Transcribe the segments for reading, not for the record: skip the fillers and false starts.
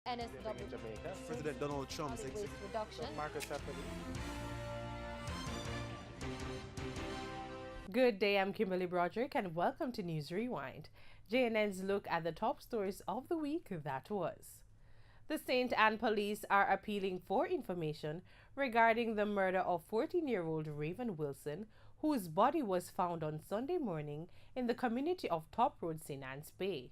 NSW in Jamaica. President Donald Trump's solid waste reduction. Marcus Happerly. Good day, I'm Kimberly Broderick, and welcome to News Rewind, JNN's look at the top stories of the week that was. The St. Anne police are appealing for information regarding the murder of 14-year-old Raven Wilson, whose body was found on Sunday morning in the community of Top Road, St. Anne's Bay.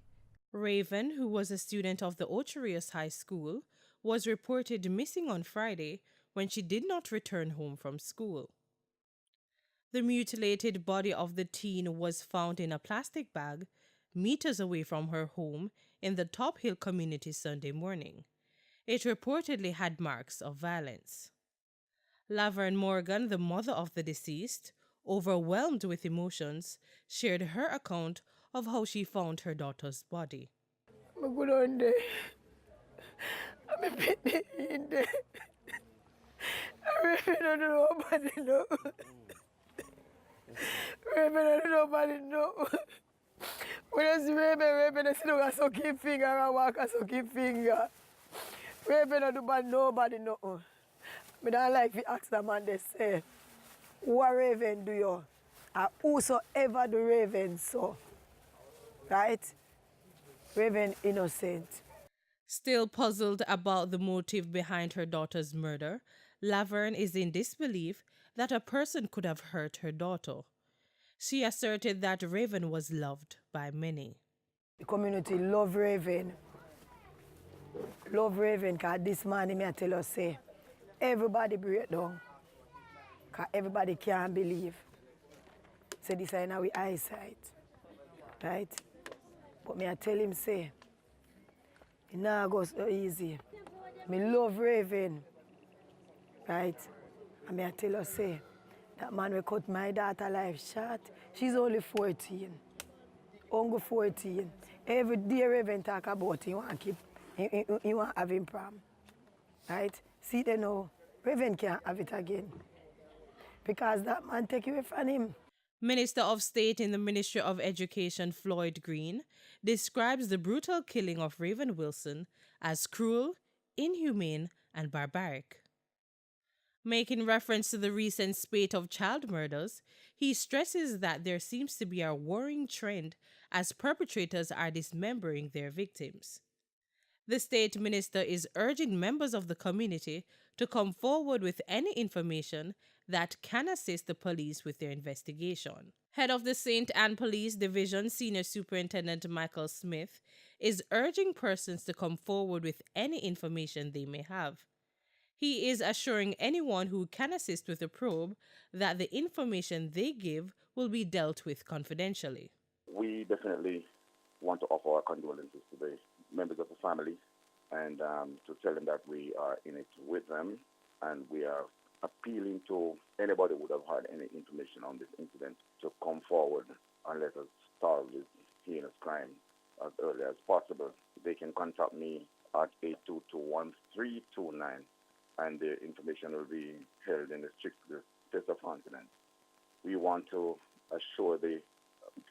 Raven, who was a student of the Ocherius High School, was reported missing on Friday when she did not return home from school. The mutilated body of the teen was found in a plastic bag meters away from her home in the Top Hill community Sunday morning. It reportedly had marks of violence. Laverne Morgan, the mother of the deceased, overwhelmed with emotions, shared her account of how she found her daughter's body. I'm good on there. I'm a bit in there. I really don't know nobody know. Really don't nobody know. When I see Raven, I see a sucking finger and walk a sucking finger. Raven don't do nobody know. I don't like to ask the man they say, what Raven do you? And whosoever do Raven so. Right? Raven innocent. Still puzzled about the motive behind her daughter's murder, Laverne is in disbelief that a person could have hurt her daughter. She asserted that Raven was loved by many. The community love Raven. Love Raven, because this morning, I tell us, say, everybody break down. Because everybody can't believe. So this is in our eyesight. Right? But me I tell him, say, it now goes so easy. Me love Raven. Right? And me I tell her, say, that man will cut my daughter life short. She's only 14. Only 14. Every day Raven talk about he want to keep, he want to have him prom. Right? See they know, Raven can't have it again. Because that man take away from him. Minister of State in the Ministry of Education, Floyd Green, describes the brutal killing of Raven Wilson as cruel, inhumane, and barbaric. Making reference to the recent spate of child murders, he stresses that there seems to be a worrying trend as perpetrators are dismembering their victims. The state minister is urging members of the community to come forward with any information that can assist the police with their investigation. Head of the St. Anne Police Division, Senior Superintendent Michael Smith, is urging persons to come forward with any information they may have. He is assuring anyone who can assist with the probe that the information they give will be dealt with confidentially. We definitely want to offer our condolences to the members of the family and to tell them that we are in it with them, and we are appealing to anybody who would have had any information on this incident to come forward and let us solve this heinous crime as early as possible. They can contact me at 822-1329, and the information will be held in the strictest of confidence. We want to assure the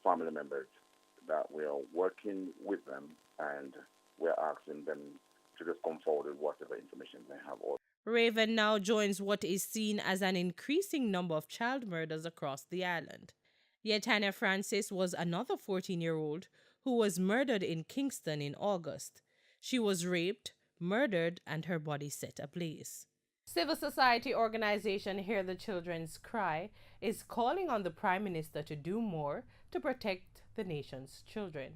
family members that we are working with them, and we're asking them to just come forward with whatever information they have. Raven now joins what is seen as an increasing number of child murders across the island. Yet Hannah Francis was another 14-year-old who was murdered in Kingston in August. She was raped, murdered, and her body set ablaze. Civil society organization Hear the Children's Cry is calling on the Prime Minister to do more to protect the nation's children.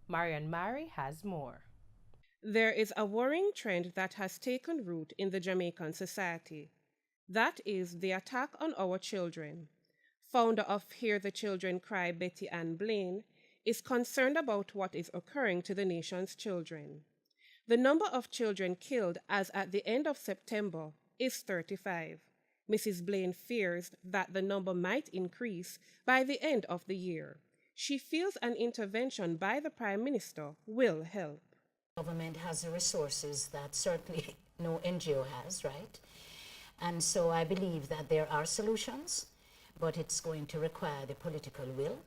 Marian Mari has more. There is a worrying trend that has taken root in the Jamaican society. That is the attack on our children. Founder of Hear the Children Cry, Betty Ann Blaine, is concerned about what is occurring to the nation's children. The number of children killed as at the end of September is 35. Mrs. Blaine fears that the number might increase by the end of the year. She feels an intervention by the Prime Minister will help. Government has the resources that certainly no NGO has, right? And so I believe that there are solutions, but it's going to require the political will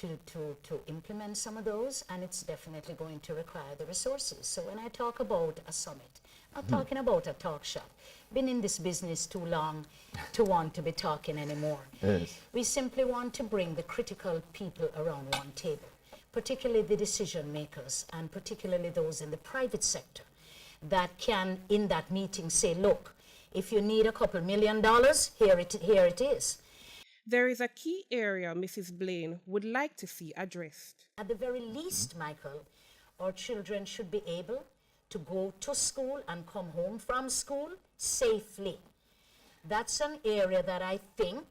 to implement some of those, and it's definitely going to require the resources. So when I talk about a summit, I'm not talking about a talk shop. Been in this business too long to want to be talking anymore. Yes. We simply want to bring the critical people around one table, particularly the decision makers, and particularly those in the private sector that can, in that meeting, say, look, if you need a couple $1 million, here it is. There is a key area Mrs. Blaine would like to see addressed. At the very least, Michael, our children should be able to go to school and come home from school safely. That's an area that I think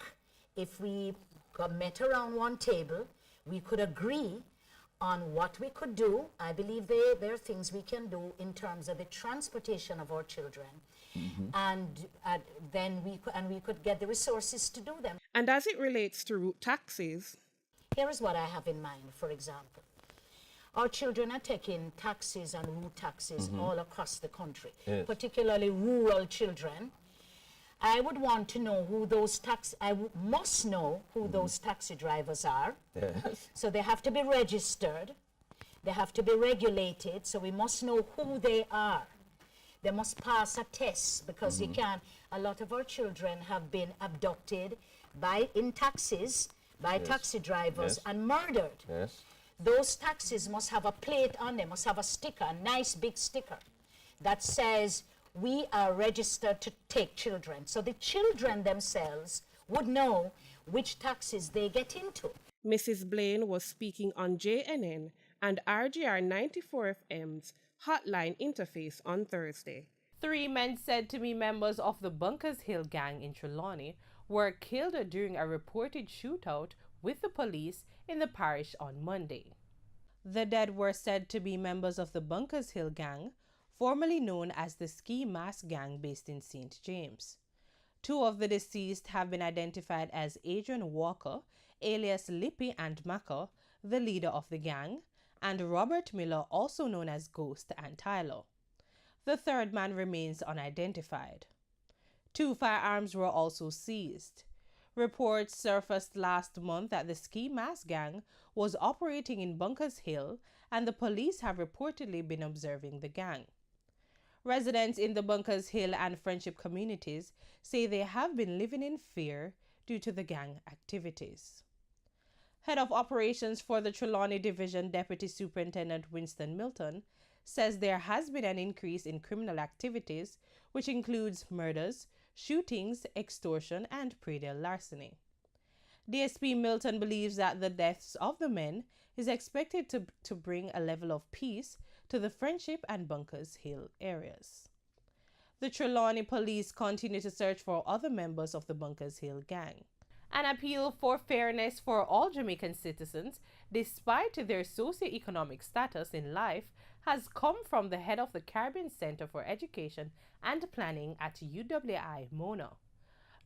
if we got met around one table, we could agree on what we could do. I believe there are things we can do in terms of the transportation of our children. And then we could get the resources to do them. And as it relates to route taxis, Here is what I have in mind, for example. Our children are taking taxis and route taxis all across the country, particularly rural children. I would want to know who those must know who those taxi drivers are. Yes. So they have to be registered. They have to be regulated. So we must know who they are. They must pass a test because you can't. A lot of our children have been abducted in taxis by taxi drivers and murdered. Yes. Those taxis must have a plate on them, must have a sticker, a nice big sticker that says we are registered to take children. So the children themselves would know which taxis they get into. Mrs. Blaine was speaking on JNN and RGR 94 FM's hotline interface on Thursday. 3 men said to be members of the Bunkers Hill gang in Trelawney were killed during a reported shootout with the police in the parish on Monday. The dead were said to be members of the Bunkers Hill gang, formerly known as the Ski Mask Gang based in St. James. 2 of the deceased have been identified as Adrian Walker, alias Lippy and Macca, the leader of the gang, and Robert Miller, also known as Ghost and Tyler. The 3rd man remains unidentified. 2 firearms were also seized. Reports surfaced last month that the Ski Mask Gang was operating in Bunkers Hill, and the police have reportedly been observing the gang. Residents in the Bunkers Hill and Friendship communities say they have been living in fear due to the gang activities. Head of Operations for the Trelawney Division, Deputy Superintendent Winston Milton, says there has been an increase in criminal activities, which includes murders, shootings, extortion, and predel larceny. DSP Milton believes that the deaths of the men is expected to bring a level of peace to the Friendship and Bunkers Hill areas. The Trelawney police continue to search for other members of the Bunkers Hill gang. An appeal for fairness for all Jamaican citizens, despite their socioeconomic status in life, has come from the head of the Caribbean Center for Education and Planning at UWI Mona.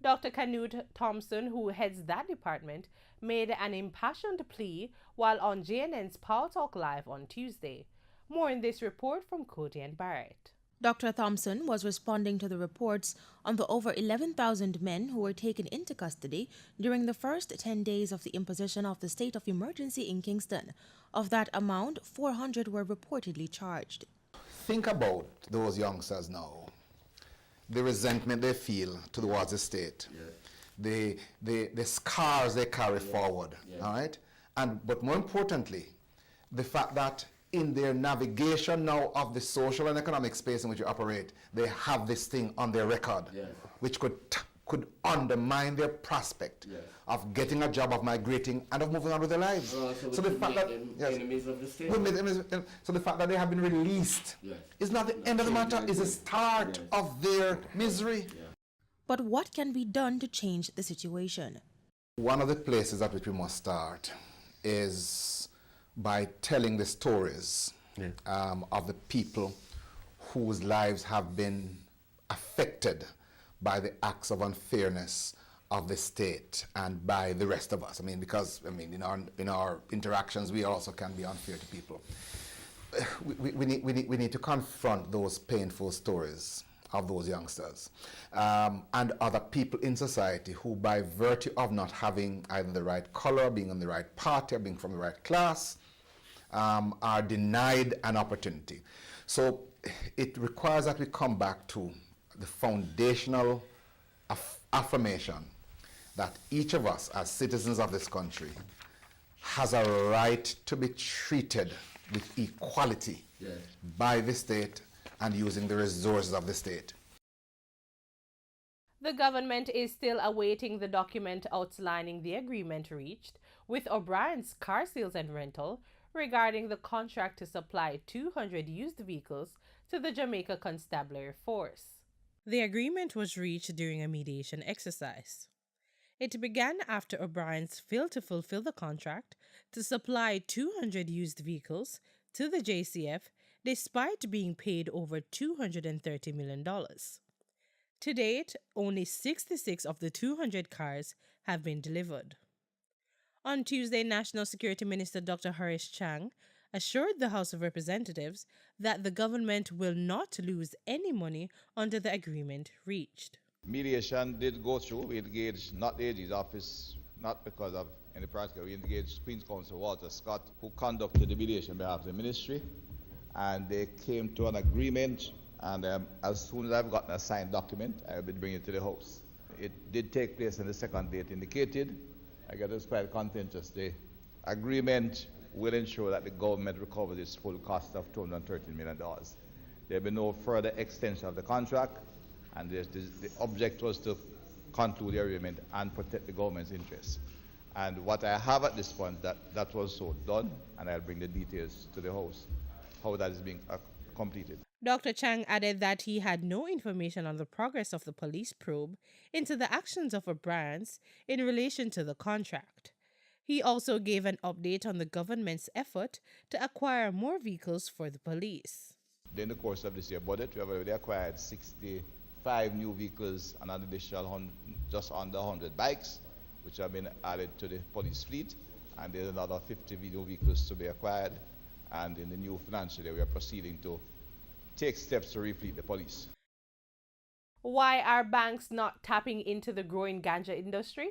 Dr. Canute Thompson, who heads that department, made an impassioned plea while on JNN's Power Talk Live on Tuesday. More in this report from Cody and Barrett. Dr. Thompson was responding to the reports on the over 11,000 men who were taken into custody during the first 10 days of the imposition of the state of emergency in Kingston. Of that amount, 400 were reportedly charged. Think about those youngsters now, the resentment they feel towards the state, the scars they carry forward, all right? But more importantly, the fact that in their navigation now of the social and economic space in which you operate, they have this thing on their record, which could undermine their prospect of getting a job, of migrating, and of moving on with their lives. So the fact that enemies of the state. So the fact that they have been released is not the end of the matter, is a start of their misery. But what can be done to change the situation? One of the places at which we must start is by telling the stories of the people whose lives have been affected by the acts of unfairness of the state and by the rest of us. Because in our interactions, we also can be unfair to people. We need to confront those painful stories of those youngsters and other people in society who, by virtue of not having either the right color, being in the right party, or being from the right class, are denied an opportunity. So it requires that we come back to the foundational affirmation that each of us as citizens of this country has a right to be treated with equality by the state and using the resources of the state. The government is still awaiting the document outlining the agreement reached with O'Brien's Car Sales and Rental regarding the contract to supply 200 used vehicles to the Jamaica Constabulary Force. The agreement was reached during a mediation exercise. It began after O'Brien's failed to fulfill the contract to supply 200 used vehicles to the JCF despite being paid over $230 million. To date, only 66 of the 200 cars have been delivered. On Tuesday, National Security Minister Dr. Horace Chang assured the House of Representatives that the government will not lose any money under the agreement reached. Mediation did go through. We engaged not the AG's office, not because of any practical. We engaged Queen's Counsel Walter Scott, who conducted the mediation on behalf of the ministry, and they came to an agreement. And as soon as I've gotten a signed document, I will be bringing it to the House. It did take place on the second date indicated. I guess it's quite contentious. The agreement will ensure that the government recovers its full cost of $213 million. There will be no further extension of the contract, and the object was to conclude the agreement and protect the government's interests. And what I have at this point, that was so done, and I'll bring the details to the House, how that is being completed. Dr. Chang added that he had no information on the progress of the police probe into the actions of O'Brien's in relation to the contract. He also gave an update on the government's effort to acquire more vehicles for the police. In the course of this year budget, we have already acquired 65 new vehicles and an additional just under 100 bikes, which have been added to the police fleet, and there's another 50 new vehicles to be acquired. And in the new financial year, we are proceeding to take steps to refleet the police. Why are banks not tapping into the growing ganja industry?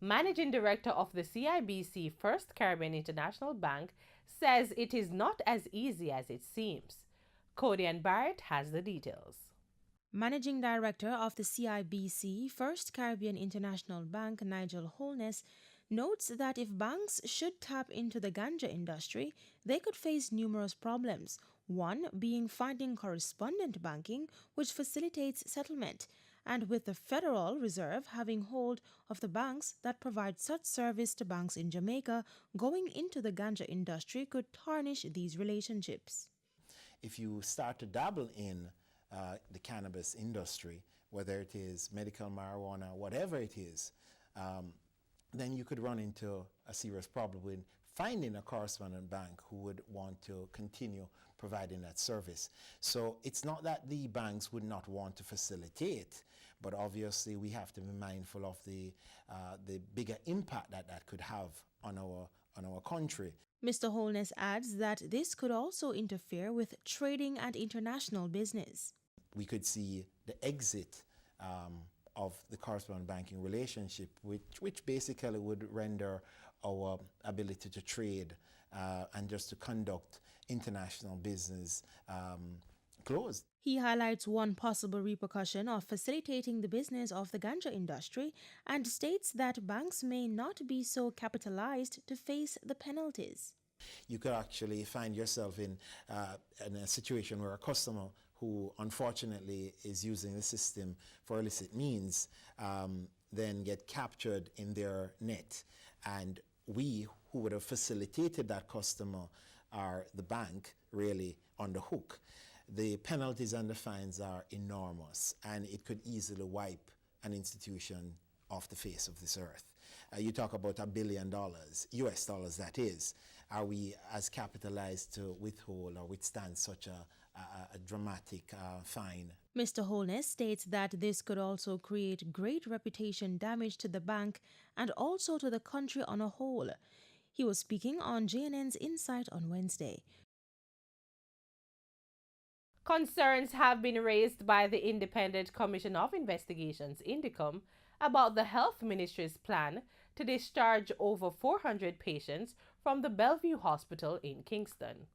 Managing Director of the CIBC First Caribbean International Bank says it is not as easy as it seems. Cody and Barrett has the details. Managing Director of the CIBC First Caribbean International Bank, Nigel Holness, notes that if banks should tap into the ganja industry, they could face numerous problems. One being finding correspondent banking, which facilitates settlement, and with the Federal Reserve having hold of the banks that provide such service to banks in Jamaica, going into the ganja industry could tarnish these relationships. If you start to dabble in the cannabis industry, whether it is medical marijuana, whatever it is, then you could run into a serious problem with finding a correspondent bank who would want to continue providing that service. So it's not that the banks would not want to facilitate, but obviously we have to be mindful of the bigger impact that could have on our country. Mr. Holness adds that this could also interfere with trading and international business. We could see the exit of the correspondent banking relationship, which basically would render our ability to trade and just to conduct international business closed. He highlights one possible repercussion of facilitating the business of the ganja industry and states that banks may not be so capitalized to face the penalties. You could actually find yourself in a situation where a customer who unfortunately is using the system for illicit means then get captured in their net. And we who would have facilitated that customer are the bank really on the hook. The penalties and the fines are enormous, and it could easily wipe an institution off the face of this earth. You talk about $1 billion, US dollars that is. Are we as capitalized to withhold or withstand such a dramatic fine? Mr. Holness states that this could also create great reputation damage to the bank and also to the country on a whole. He was speaking on JNN's Insight on Wednesday. Concerns have been raised by the Independent Commission of Investigations, INDECOM, about the Health Ministry's plan to discharge over 400 patients from the Bellevue Hospital in Kingston.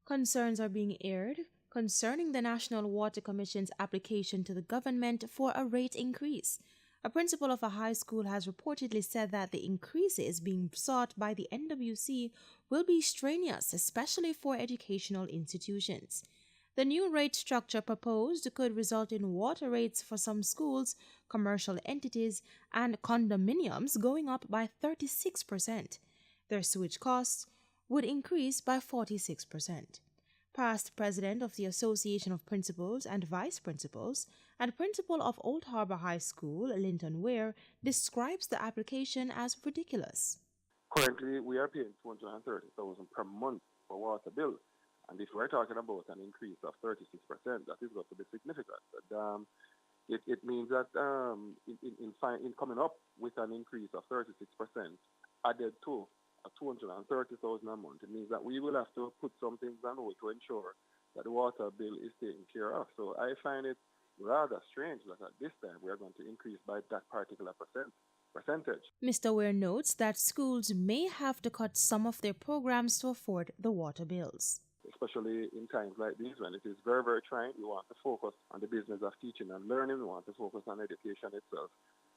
Concerns are being aired concerning the National Water Commission's application to the government for a rate increase. A principal of a high school has reportedly said that the increases being sought by the NWC will be strenuous, especially for educational institutions. The new rate structure proposed could result in water rates for some schools, commercial entities, and condominiums going up by 36%. Their sewage costs would increase by 46%. Past president of the Association of Principals and Vice Principals and principal of Old Harbor High School, Linton Ware, describes the application as ridiculous. Currently, we are paying $230,000 per month for water bill. And if we're talking about an increase of 36%, that is going to be significant. And, it means that in coming up with an increase of 36% added to a $230,000 a month, it means that we will have to put some things on hold to ensure that the water bill is taken care of. So I find it rather strange that at this time we are going to increase by that particular percentage. Mr. Ware notes that schools may have to cut some of their programs to afford the water bills. Especially in times like these when it is very, very trying, we want to focus on the business of teaching and learning. We want to focus on education itself.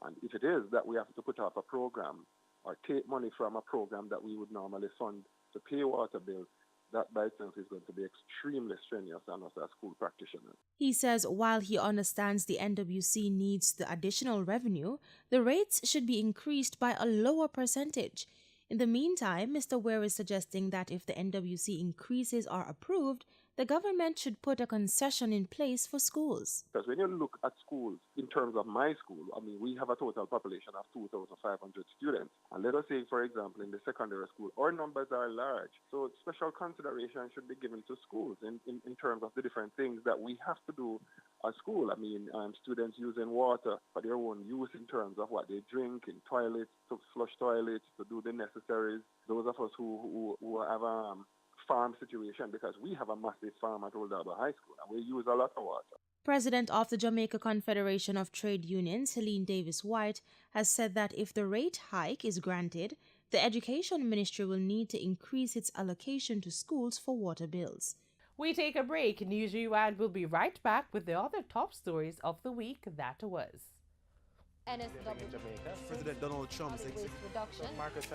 And if it is that we have to put off a program or take money from a program that we would normally fund to pay water bills, that by itself is going to be extremely strenuous on us as school practitioners. He says while he understands the NWC needs the additional revenue, the rates should be increased by a lower percentage. In the meantime, Mr. Ware is suggesting that if the NWC increases are approved, the government should put a concession in place for schools. Because when you look at schools, in terms of my school, I mean, we have a total population of 2,500 students. And let us say, for example, in the secondary school, our numbers are large. So special consideration should be given to schools in terms of the different things that we have to do at school. I mean, students using water for their own use in terms of what they drink, in toilets, to flush toilets, to do the necessaries. Those of us who have farm situation, because we have a massive farm at Old Harbor High School and we use a lot of water. President of the Jamaica Confederation of Trade Unions, Helene Davis White, has said that if the rate hike is granted, the Education Ministry will need to increase its allocation to schools for water bills. We take a break. News Rewind will be right back with the other top stories of the week that was. NSW President Donald Trump's waste reduction. Marcus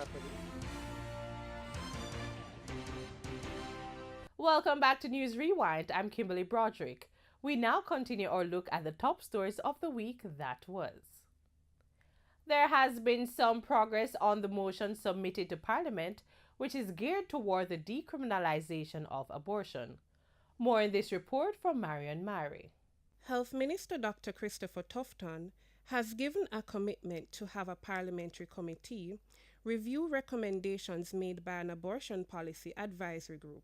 Welcome back to News Rewind. I'm Kimberly Broderick. We now continue our look at the top stories of the week that was. There has been some progress on the motion submitted to Parliament, which is geared toward the decriminalization of abortion. More in this report from Marion Mary. Health Minister Dr. Christopher Tufton has given a commitment to have a parliamentary committee review recommendations made by an abortion policy advisory group.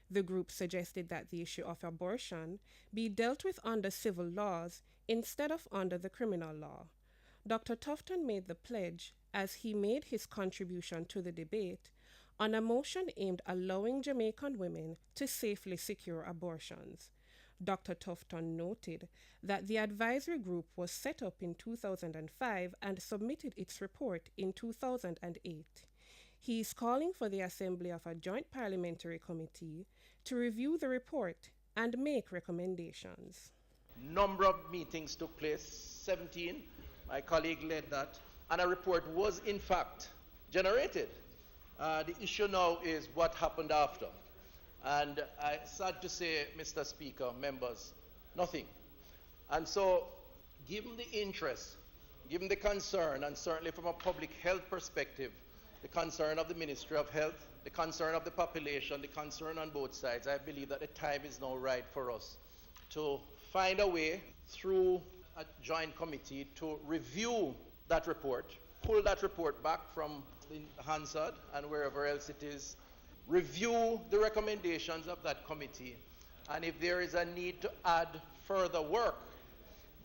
The group suggested that the issue of abortion be dealt with under civil laws instead of under the criminal law. Dr. Tufton made the pledge as he made his contribution to the debate on a motion aimed at allowing Jamaican women to safely secure abortions. Dr. Tufton noted that the advisory group was set up in 2005 and submitted its report in 2008. He is calling for the assembly of a joint parliamentary committee to review the report and make recommendations. Number of meetings took place, 17. My colleague led that, and a report was in fact generated. The issue now is what happened after. And sad to say, Mr. Speaker, members, nothing. And so, given the interest, given the concern, and certainly from a public health perspective, the concern of the Ministry of Health, the concern of the population, the concern on both sides, I believe that the time is now right for us to find a way through a joint committee to review that report, pull that report back from the Hansard and wherever else it is, review the recommendations of that committee, and if there is a need to add further work,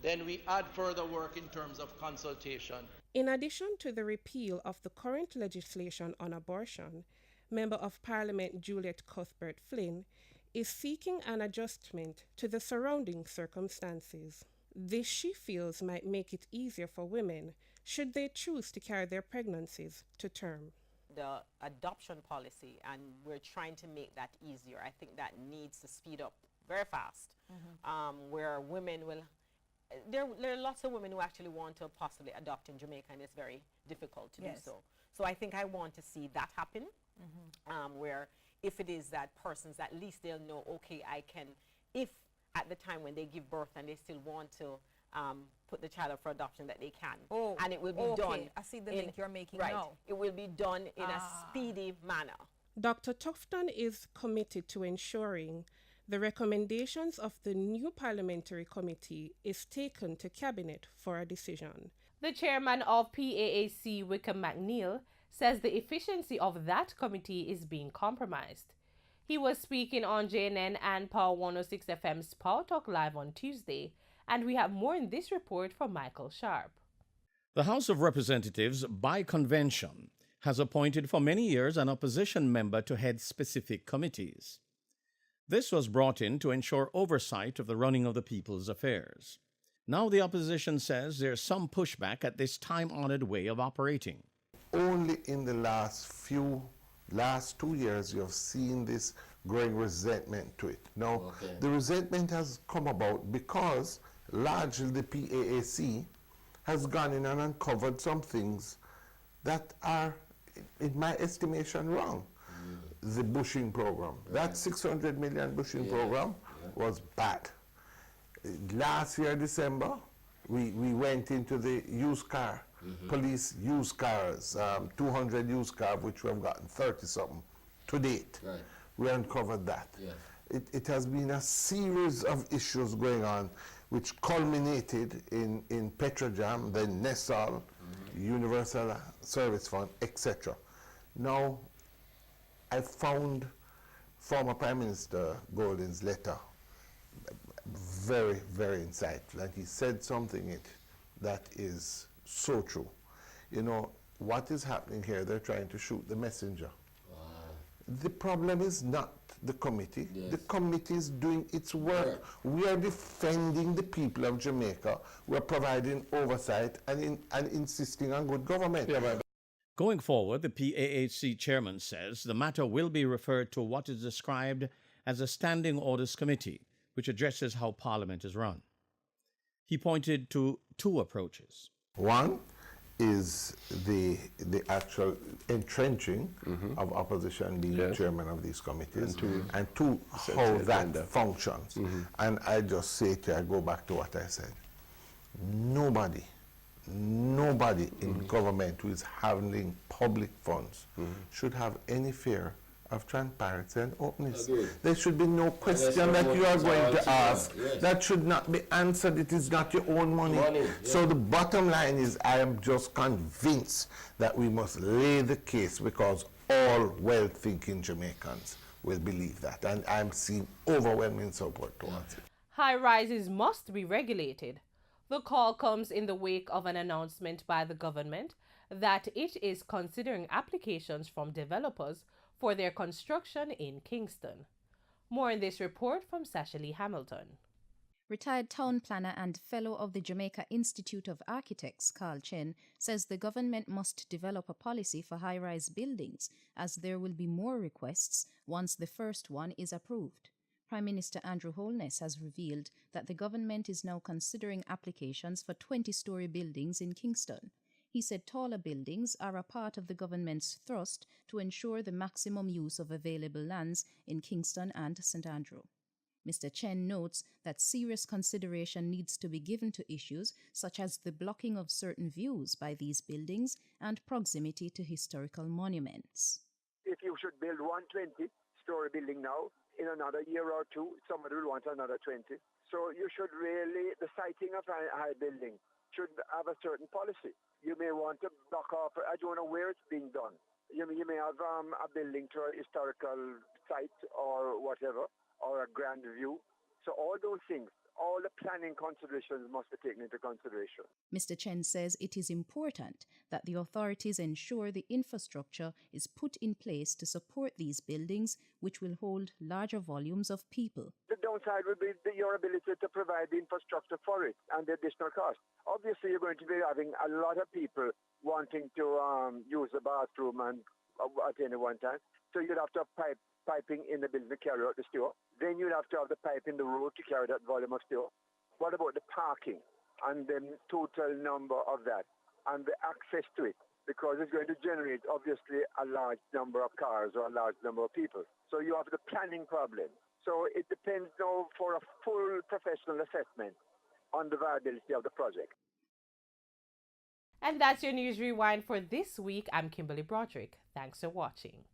then we add further work in terms of consultation. In addition to the repeal of the current legislation on abortion, Member of Parliament Juliet Cuthbert Flynn is seeking an adjustment to the surrounding circumstances. This, she feels, might make it easier for women should they choose to carry their pregnancies to term. The adoption policy, and we're trying to make that easier. I think that needs to speed up very fast, where women will, there are lots of women who actually want to possibly adopt in Jamaica, and it's very difficult to do so. So I think I want to see that happen, where if it is that persons, at least they'll know, okay, I can, if at the time when they give birth and they still want to put the child up for adoption, that they can. And it will be done. I see the link you're making right. now. It will be done in a speedy manner. Dr. Tufton is committed to ensuring the recommendations of the new parliamentary committee is taken to cabinet for a decision. The chairman of PAAC, Wickham McNeil, says the efficiency of that committee is being compromised. He was speaking on JNN and Power 106 FM's Power Talk Live on Tuesday, and we have more in this report from Michael Sharp. The House of Representatives, by convention, has appointed for many years an opposition member to head specific committees. This was brought in to ensure oversight of the running of the people's affairs. Now the opposition says there's some pushback at this time-honored way of operating. Only in the last 2 years you have seen this growing resentment to it. Now, the resentment has come about because largely the PAAC has gone in and uncovered some things that are, in my estimation, wrong. The bushing program, that 600 million bushing program was bad. Last year, December, we went into the used car, police used cars, 200 used cars, which we have gotten 30-something to date. We uncovered that. It has been a series of issues going on, which culminated in Petrojam, then Nessal, Universal Service Fund, etc. Now, I found former Prime Minister Golden's letter very, very insightful, and he said something that is so true. You know, what is happening here, they're trying to shoot the messenger. The problem is not the committee. The committee is doing its work. We are defending the people of Jamaica. We're providing oversight and insisting on good government. Going forward, the PAAC chairman says the matter will be referred to what is described as a Standing Orders Committee, which addresses how Parliament is run. He pointed to two approaches. One is the actual entrenching of opposition being chairman of these committees, and two, how that functions. And I just say to you, I go back to what I said. Nobody in government who is handling public funds should have any fear of transparency and openness. There should be no question that you are going to ask that should not be answered. It is not your own money. So the bottom line is, I am just convinced that we must lay the case, because all well-thinking Jamaicans will believe that, and I'm seeing overwhelming support towards it. High-rises must be regulated. The call comes in the wake of an announcement by the government that it is considering applications from developers for their construction in Kingston. More in this report from Sasha-Lee Hamilton. Retired town planner and fellow of the Jamaica Institute of Architects, Carl Chen, says the government must develop a policy for high-rise buildings, as there will be more requests once the first one is approved. Prime Minister Andrew Holness has revealed that the government is now considering applications for 20-story buildings in Kingston. He said taller buildings are a part of the government's thrust to ensure the maximum use of available lands in Kingston and St. Andrew. Mr. Chen notes that serious consideration needs to be given to issues such as the blocking of certain views by these buildings and proximity to historical monuments. If you should build one 20-story building now, in another year or two, somebody will want another 20. So you should really, the siting of a high building should have a certain policy. You may want to block off, I don't know where it's being done. You may have a building to a historical site or whatever, or a grand view. So all those things, all the planning considerations must be taken into consideration. Mr. Chen says it is important that the authorities ensure the infrastructure is put in place to support these buildings, which will hold larger volumes of people. The downside will be your ability to provide the infrastructure for it and the additional cost. Obviously, you're going to be having a lot of people wanting to use the bathroom and at any one time. So you'd have to have piping in the building to carry out the store. Then you'd have to have the pipe in the road to carry that volume of store. What about the parking and the total number of that and the access to it? Because it's going to generate, obviously, a large number of cars or a large number of people. So you have the planning problem. So it depends now for a full professional assessment on the viability of the project. And that's your News Rewind for this week. I'm Kimberly Broderick. Thanks for watching.